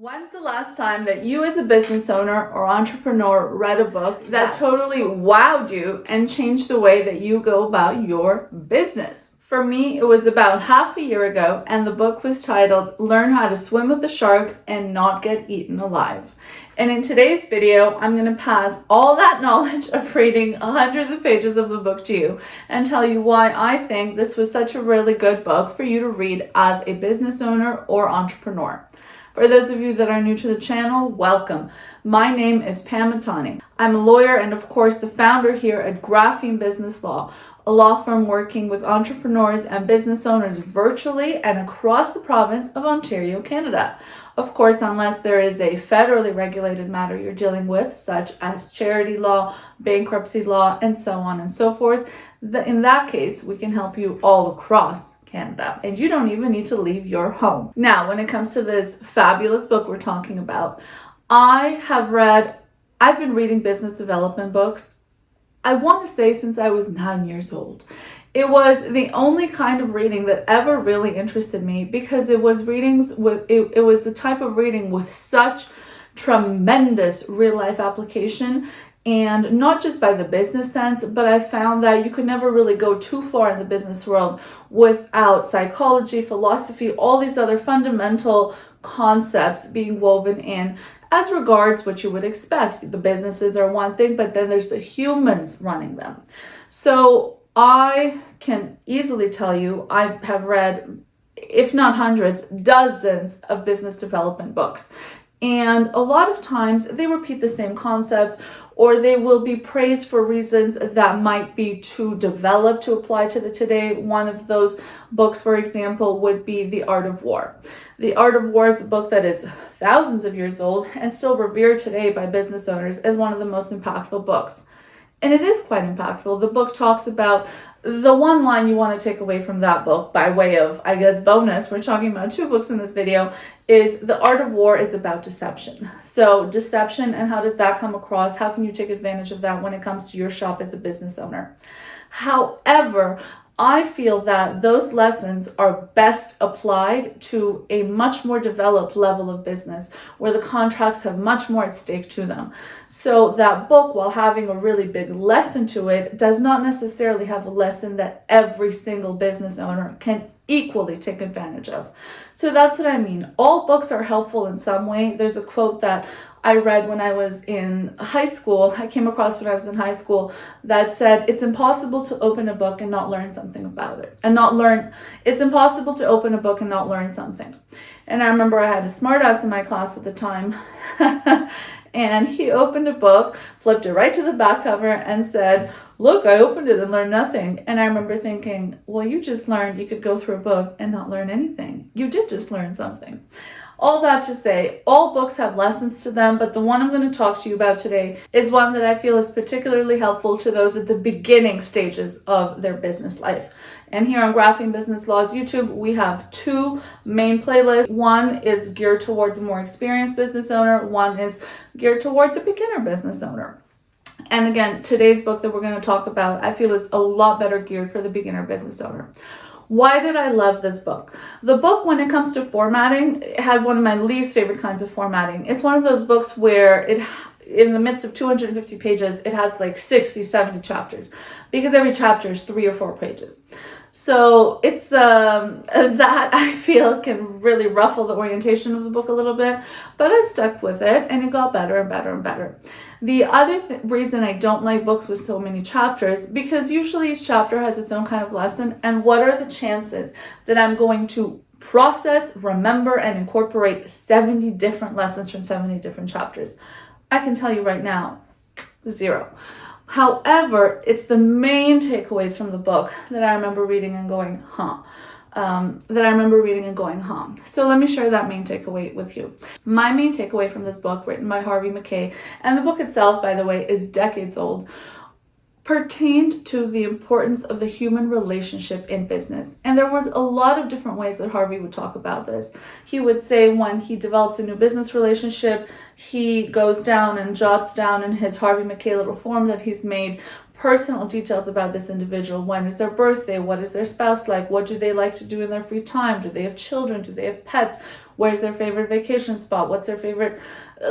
When's the last time that you as a business owner or entrepreneur read a book that totally wowed you and changed the way that you go about your business? For me, it was about half a year ago, and the book was titled Learn How to Swim with the Sharks and Not Get Eaten Alive. And in today's video, I'm going to pass all that knowledge of reading hundreds of pages of the book to you and tell you why I think this was such a really good book for you to read as a business owner or entrepreneur. For those of you that are new to the channel, welcome. My name is Pam Matani. I'm a lawyer and of course the founder here at Graphene Business Law, a law firm working with entrepreneurs and business owners virtually and across the province of Ontario, Canada. Of course, unless there is a federally regulated matter you're dealing with, such as charity law, bankruptcy law, and so on and so forth, in that case, we can help you all across Canada, and you don't even need to leave your home. Now, when it comes to this fabulous book we're talking about, I've been reading business development books, I want to say since I was 9 years old. It was the only kind of reading that ever really interested me because it was it was the type of reading with such tremendous real life application. And not just by the business sense, but I found that you could never really go too far in the business world without psychology, philosophy, all these other fundamental concepts being woven in as regards what you would expect. The businesses are one thing, but then there's the humans running them. So I can easily tell you, I have read, if not hundreds, dozens of business development books. And a lot of times they repeat the same concepts, or they will be praised for reasons that might be too developed to apply to the today. One of those books, for example, would be The Art of War. The Art of War is a book that is thousands of years old and still revered today by business owners as one of the most impactful books. And it is quite impactful. The book talks about the one line you want to take away from that book by way of, I guess, bonus. We're talking about two books in this video. Is The Art of War is about deception. So deception, and how does that come across? How can you take advantage of that when it comes to your shop as a business owner? However, I feel that those lessons are best applied to a much more developed level of business where the contracts have much more at stake to them. So that book, while having a really big lesson to it, does not necessarily have a lesson that every single business owner can equally take advantage of. So that's what I mean. All books are helpful in some way. There's a quote that I read when I was in high school. I came across when I was in high school that said, it's impossible to open a book and not learn something about it. It's impossible to open a book and not learn something. And I remember I had a smartass in my class at the time. And he opened a book, flipped it right to the back cover and said, look, I opened it and learned nothing. And I remember thinking, well, you just learned you could go through a book and not learn anything. You did just learn something. All that to say, all books have lessons to them, but the one I'm going to talk to you about today is one that I feel is particularly helpful to those at the beginning stages of their business life. And here on Graphene Business Law's YouTube, we have two main playlists. One is geared toward the more experienced business owner. One is geared toward the beginner business owner. And again, today's book that we're going to talk about, I feel is a lot better geared for the beginner business owner. Why did I love this book? The book, when it comes to formatting, it had one of my least favorite kinds of formatting. It's one of those books where in the midst of 250 pages, it has like 60, 70 chapters because every chapter is 3 or 4 pages. So it's that I feel can really ruffle the orientation of the book a little bit, but I stuck with it and it got better and better and better. The other reason I don't like books with so many chapters, because usually each chapter has its own kind of lesson, and what are the chances that I'm going to process, remember, and incorporate 70 different lessons from 70 different chapters? I can tell you right now, 0. However, it's the main takeaways from the book that I remember reading and going, So let me share that main takeaway with you. My main takeaway from this book, written by Harvey Mackay, and the book itself, by the way, is decades old, pertained to the importance of the human relationship in business. And there was a lot of different ways that Harvey would talk about this. He would say when he develops a new business relationship, he goes down and jots down in his Harvey Mackay little form that he's made personal details about this individual. When is their birthday? What is their spouse like? What do they like to do in their free time? Do they have children? Do they have pets? Where's their favorite vacation spot? What's their favorite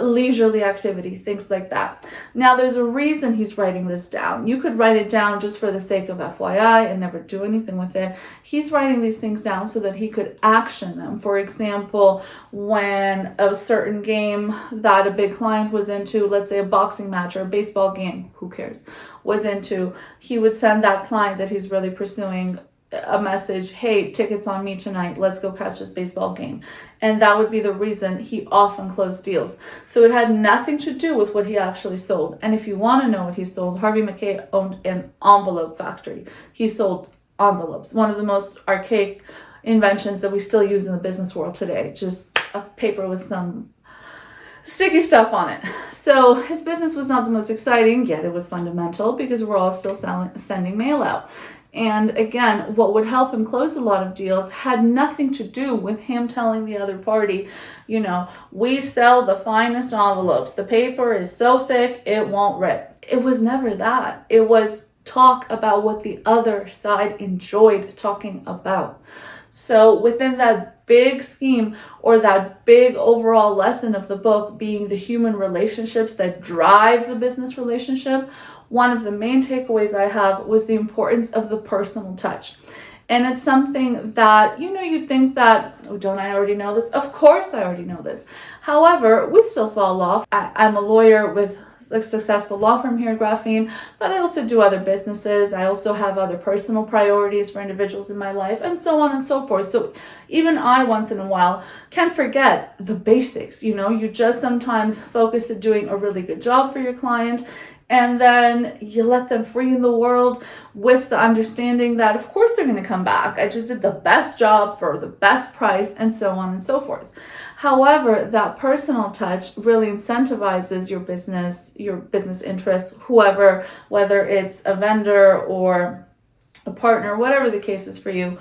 leisurely activity? Things like that. Now, there's a reason he's writing this down. You could write it down just for the sake of FYI and never do anything with it. He's writing these things down so that he could action them. For example, when a certain game that a big client was into, let's say a boxing match or a baseball game, who cares, was into, he would send that client that he's really pursuing a message, hey, tickets on me tonight, let's go catch this baseball game. And that would be the reason he often closed deals. So it had nothing to do with what he actually sold. And if you want to know what he sold, Harvey Mackay owned an envelope factory. He sold envelopes, one of the most archaic inventions that we still use in the business world today, just a paper with some sticky stuff on it. So his business was not the most exciting, yet it was fundamental because we're all still sending mail out. And again, what would help him close a lot of deals had nothing to do with him telling the other party, you know, we sell the finest envelopes. The paper is so thick, it won't rip. It was never that. It was talk about what the other side enjoyed talking about. So within that big scheme, or that big overall lesson of the book being the human relationships that drive the business relationship, one of the main takeaways I have was the importance of the personal touch. And it's something that, you know, you think that, oh, don't I already know this? Of course I already know this. However, we still fall off. I'm a lawyer with a successful law firm here at Graphene, but I also do other businesses. I also have other personal priorities for individuals in my life, and so on and so forth. So even I, once in a while, can forget the basics. You know, you just sometimes focus on doing a really good job for your client, and then you let them free in the world with the understanding that, of course, they're going to come back. I just did the best job for the best price, and so on and so forth. However, that personal touch really incentivizes your business interests, whoever, whether it's a vendor or a partner, whatever the case is for you,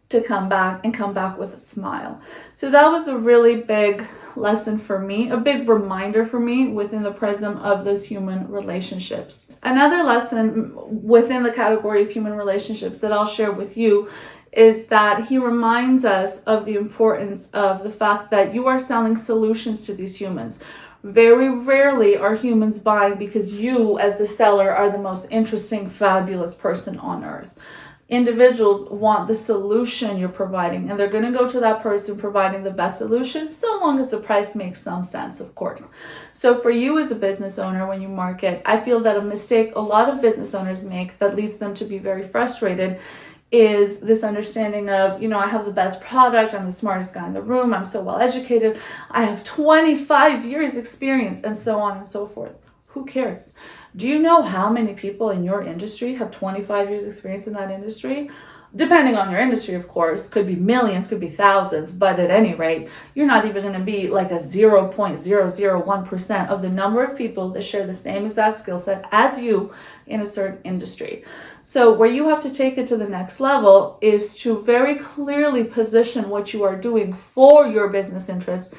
to come back and come back with a smile. So that was a really big lesson for me, a big reminder for me within the prism of those human relationships. Another lesson within the category of human relationships that I'll share with you is that he reminds us of the importance of the fact that you are selling solutions to these humans. Very rarely are humans buying because you, as the seller, are the most interesting, fabulous person on earth. Individuals want the solution you're providing, and they're going to go to that person providing the best solution, so long as the price makes some sense, of course. So for you as a business owner, when you market, I feel that a mistake a lot of business owners make that leads them to be very frustrated is this understanding of, you know, I have the best product, I'm the smartest guy in the room, I'm so well educated, I have 25 years experience, and so on and so forth. Who cares? Do you know how many people in your industry have 25 years experience in that industry? Depending on your industry, of course, could be millions, could be thousands, but at any rate, you're not even going to be like a 0.001% of the number of people that share the same exact skill set as you in a certain industry. So where you have to take it to the next level is to very clearly position what you are doing for your business interests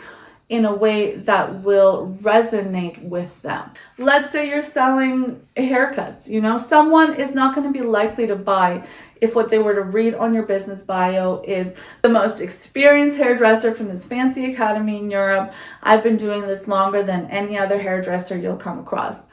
in a way that will resonate with them. Let's say you're selling haircuts, you know, someone is not going to be likely to buy if what they were to read on your business bio is the most experienced hairdresser from this fancy academy in Europe. I've been doing this longer than any other hairdresser you'll come across.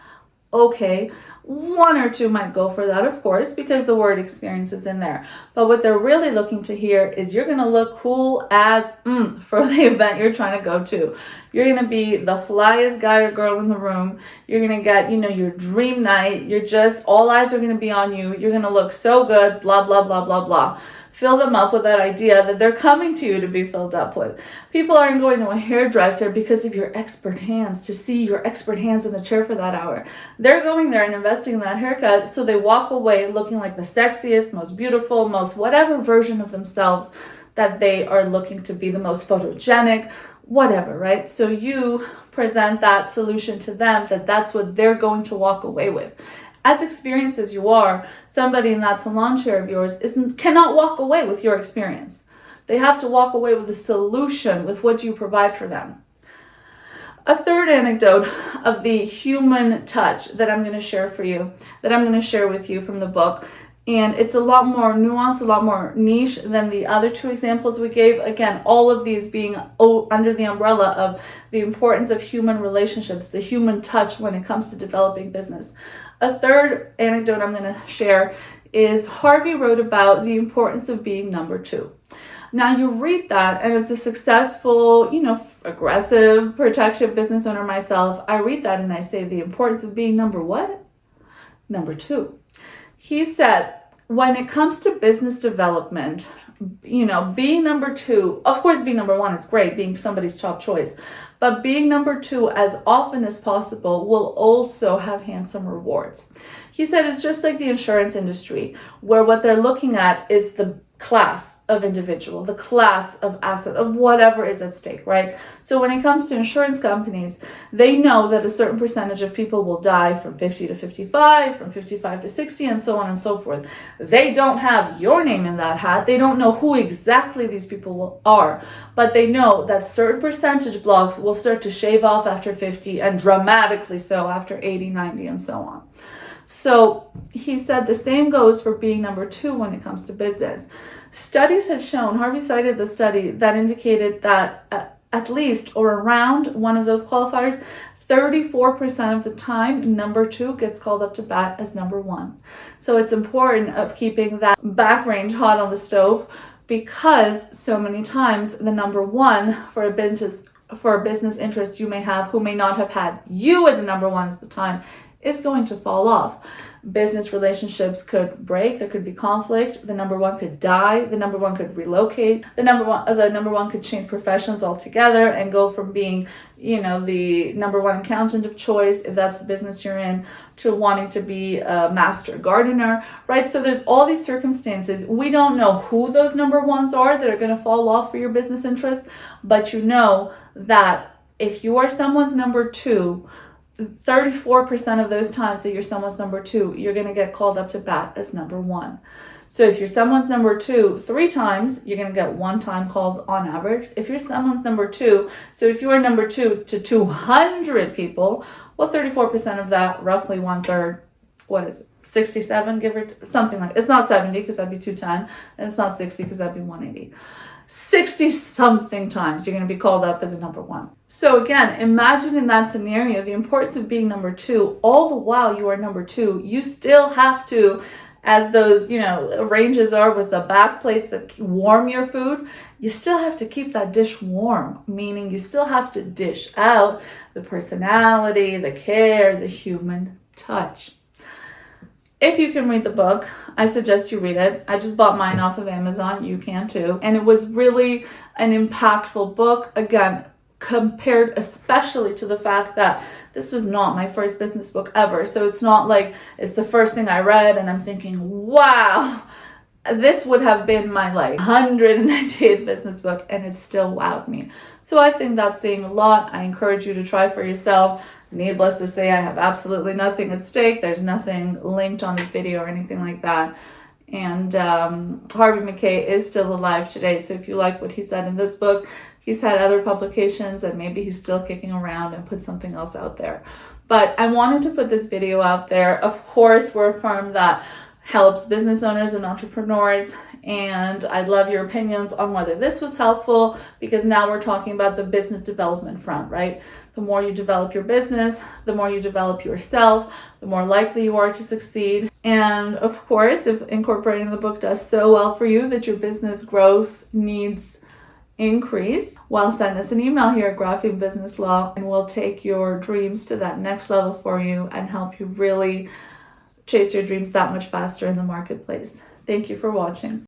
Okay, one or two might go for that, of course, because the word experience is in there. But what they're really looking to hear is you're going to look cool as for the event you're trying to go to. You're going to be the flyest guy or girl in the room. You're going to get, you know, your dream night. You're just, all eyes are going to be on you. You're going to look so good, blah, blah, blah, blah, blah. Fill them up with that idea that they're coming to you to be filled up with. People aren't going to a hairdresser because of your expert hands, to see your expert hands in the chair for that hour. They're going there and investing in that haircut so they walk away looking like the sexiest, most beautiful, most whatever version of themselves that they are looking to be, the most photogenic, whatever, right? So you present that solution to them that's what they're going to walk away with. As experienced as you are, somebody in that salon chair of yours cannot walk away with your experience. They have to walk away with a solution, with what you provide for them. A third anecdote of the human touch that I'm going to share with you from the book And it's a lot more nuanced, a lot more niche than the other two examples we gave. Again, all of these being under the umbrella of the importance of human relationships, the human touch when it comes to developing business. A third anecdote I'm going to share is Harvey wrote about the importance of being number two. Now you read that, and as a successful, aggressive, protective business owner myself, I read that and I say the importance of being number what? Number two. He said, when it comes to business development, being number two, of course, being number one is great, being somebody's top choice, but being number two as often as possible will also have handsome rewards. He said it's just like the insurance industry, where what they're looking at is the class of individual, the class of asset, of whatever is at stake, right? So when it comes to insurance companies, they know that a certain percentage of people will die from 50 to 55, from 55 to 60, and so on and so forth. They don't have your name in that hat. They don't know who exactly these people are, but they know that certain percentage blocks will start to shave off after 50 and dramatically so after 80, 90, and so on. So he said the same goes for being number two when it comes to business. Studies had shown, Harvey cited the study that indicated that at least or around one of those qualifiers, 34% of the time, number two gets called up to bat as number one. So it's important of keeping that back range hot on the stove, because so many times the number one for a business interest you may have, who may not have had you as a number one at the time, is going to fall off. Business relationships could break. There could be conflict. The number one could die. The number one could relocate. The number one could change professions altogether and go from being, the number one accountant of choice, if that's the business you're in, to wanting to be a master gardener, right? So there's all these circumstances. We don't know who those number ones are that are going to fall off for your business interest, but you know that if you are someone's number two, 34% of those times that you're someone's number two, you're going to get called up to bat as number one. So if you're someone's number two 3 times, you're going to get 1 time called on average. If you're someone's number two, so if you are number two to 200 people, well, 34% of that, roughly 1/3, what is it? 67, give or something like, it's not 70 because that'd be 210, and it's not 60 because that'd be 180. 60 something times you're going to be called up as a number one. So again, imagine in that scenario the importance of being number two. All the while you are number two, you still have to, as those ranges are with the back plates that warm your food, you still have to keep that dish warm, meaning you still have to dish out the personality, the care, the human touch. If you can read the book, I suggest you read it. I just bought mine off of Amazon. You can too. And it was really an impactful book. Again, compared especially to the fact that this was not my first business book ever. So it's not like it's the first thing I read and I'm thinking, wow, this would have been my 198th business book, and it still wowed me. So I think that's saying a lot. I encourage you to try for yourself. Needless to say, I have absolutely nothing at stake. There's nothing linked on this video or anything like that. And Harvey Mackay is still alive today. So if you like what he said in this book, he's had other publications and maybe he's still kicking around and put something else out there. But I wanted to put this video out there. Of course, we're a firm that helps business owners and entrepreneurs, and I'd love your opinions on whether this was helpful, because now we're talking about the business development front, right? The more you develop your business, the more you develop yourself, the more likely you are to succeed. And of course, if incorporating the book does so well for you that your business growth needs increase, well, send us an email here at Graphene Business Law, and we'll take your dreams to that next level for you and help you really chase your dreams that much faster in the marketplace. Thank you for watching.